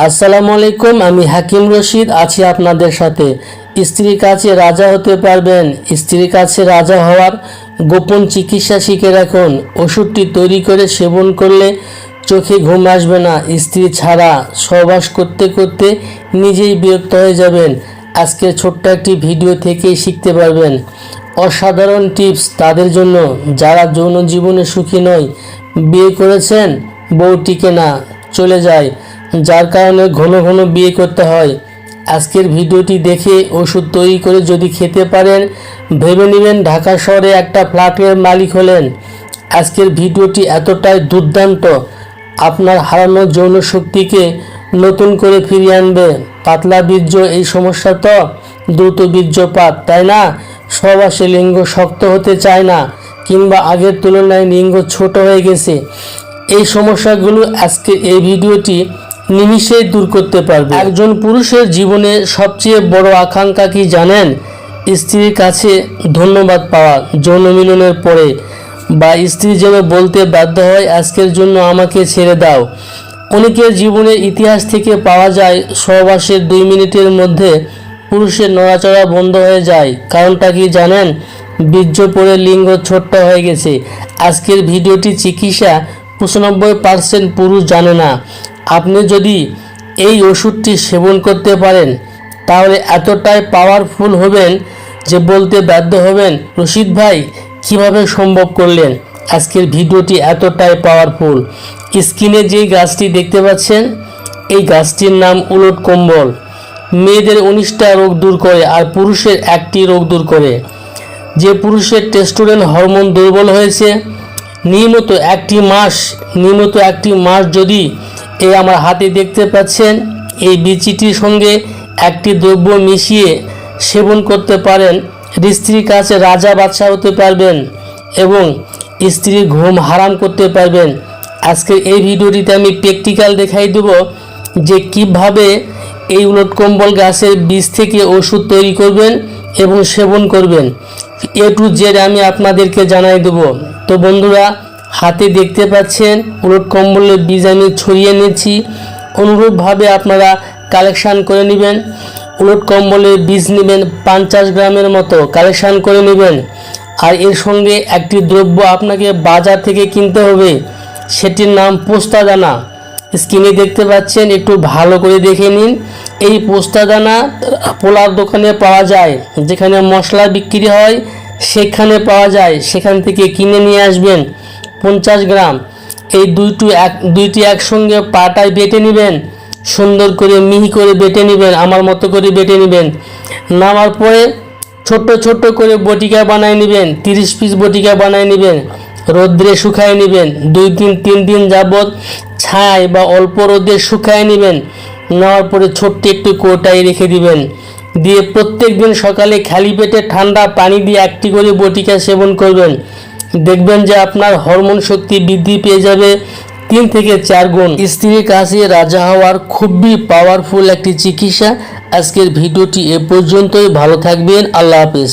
আসসালামু আলাইকুম। আমি হাকিম রশিদ আছি আপনাদের সাথে। স্ত্রীর কাছে রাজা হতে পারবেন। স্ত্রীর কাছে রাজা হওয়ার গোপন চিকিৎসা শিখে রাখুন। ওষুধটি তৈরি করে সেবন করলে চোখে ঘুম আসবে না। স্ত্রী ছাড়া সহবাস করতে করতে নিজেই বিরক্ত হয়ে যাবেন। আজকের ছোট্ট একটি ভিডিও থেকেই শিখতে পারবেন। অসাধারণ টিপস তাদের জন্য যারা যৌন জীবনে সুখী নয়। বিয়ে করেছেন, বউ টিকে না, চলে যায়, যার কারণে ঘন ঘন বিয়ে করতে হয়। আজকের ভিডিওটি দেখে ওষুধ তৈরি করে যদি খেতে পারেন, ভেবে নেবেন ঢাকা শহরে একটা ফ্ল্যাটের মালিক হলেন। আজকের ভিডিওটি এতটাই দুর্দান্ত, আপনার হারানো যৌন শক্তিকে নতুন করে ফিরিয়ে আনবে। পাতলা বীর্য এই সমস্যা তো দ্রুত বীর্যপাত, তাই না? সহবাসে লিঙ্গ শক্ত হতে চায় না, কিংবা আগের তুলনায় লিঙ্গ ছোট হয়ে গেছে। এই সমস্যাগুলো আজকে এই ভিডিওটি নিমিষেই দূর করতে পারবে। একজন পুরুষের জীবনে সবচেয়ে বড় আকাঙ্ক্ষা কি জানেন? স্ত্রীর কাছে ধন্যবাদ পাওয়া যৌন মিলনের পরে, বা স্ত্রী যেন বলতে বাধ্য হয় আজকের জন্য আমাকে ছেড়ে দাও। অনেকের জীবনের ইতিহাস থেকে পাওয়া যায় সহবাসের 2 মিনিটের মধ্যে পুরুষের নড়াচড়া বন্ধ হয়ে যায়। কারণটা কি জানেন? বীর্য পড়ে লিঙ্গ ছোট্ট হয়ে গেছে। আজকের ভিডিওটি চিকিৎসা 95% পুরুষ জানে না। আপনি যদি এই ওষুধটি সেবন করতে পারেন তাহলে এতটাই পাওয়ারফুল হবেন যে বলতে বাধ্য হবেন, রশিদ ভাই কিভাবে সম্ভব করলেন? আজকের ভিডিওটি এতটাই পাওয়ারফুল। স্ক্রিনে যে গাছটি দেখতে পাচ্ছেন, এই গাছটির নাম উলট কম্বল। মেয়েদের 19টা রোগ দূর করে আর পুরুষের 1টি রোগ দূর করে। যে পুরুষের টেস্টোস্টেরন হরমোন দুর্বল হয়েছে, নিয়মিত একটি মাস যদি এই আমার হাতে দেখতে পাচ্ছেন এই বিচিটির সঙ্গে একটি দ্রব্য মিশিয়ে সেবন করতে পারেন, স্ত্রীর কাছে রাজা বাদশাহ হতে পারবেন এবং স্ত্রীর ঘুম হারাম করতে পারবেন। আজকের এই ভিডিওটিতে আমি প্র্যাকটিক্যাল দেখাই দেব যে কিভাবে এই উলট কম্বল গাছের বীজ থেকে ওষুধ তৈরি করবেন এবং সেবন করবেন। A to Z আমি আপনাদেরকে জানাই দেব। তো বন্ধুরা, হাতে দেখতে পাচ্ছেন উলট কম্বলের বীজ আমি ছড়িয়ে নিচ্ছি। অনুরূপভাবে আপনারা কালেকশান করে নেবেন। উলট কম্বলের বীজ নেবেন 50 গ্রামের মতো, কালেকশান করে নেবেন। আর এর সঙ্গে একটি দ্রব্য আপনাকে বাজার থেকে কিনতে হবে, সেটির নাম পোস্তাদানা। স্ক্রিনে দেখতে পাচ্ছেন, একটু ভালো করে দেখে নিন। এই পোস্তাদানা পোলার দোকানে পাওয়া যায়, যেখানে মশলা বিক্রি হয় সেখানে পাওয়া যায়, সেখান থেকে কিনে নিয়ে আসবেন 50 গ্রাম। এই দুইটি একসঙ্গে পাটায় বেটে নেবেন, সুন্দর করে মিহি করে বেটে নেবেন, আমার মতো করে বেটে নেবেন। নামার পরে ছোট ছোট করে বটিকা বানায় নেবেন, 30 পিস বটিকা বানায় নেবেন, রোদ্রে শুকায় নেবেন। 2-3 দিন যাবৎ ছায়ায় বা অল্প রোদে শুকায় নেবেন। নেওয়ার পরে ছোট্ট একটু কৌটায় রেখে দিবেন। দিয়ে প্রত্যেক দিন সকালে খালি পেটে ঠান্ডা পানি দিয়ে একটি করে বটিকা সেবন করবেন। দেখবেন যে আপনার হরমোন শক্তি বৃদ্ধি পেয়ে যাবে 3 থেকে 4 গুণ। স্ত্রীর কাছে রাজা হওয়ার খুবই পাওয়ারফুল একটি চিকিৎসা। আজকের ভিডিওটি এ পর্যন্তই। ভালো থাকবেন। আল্লাহ হাফেজ।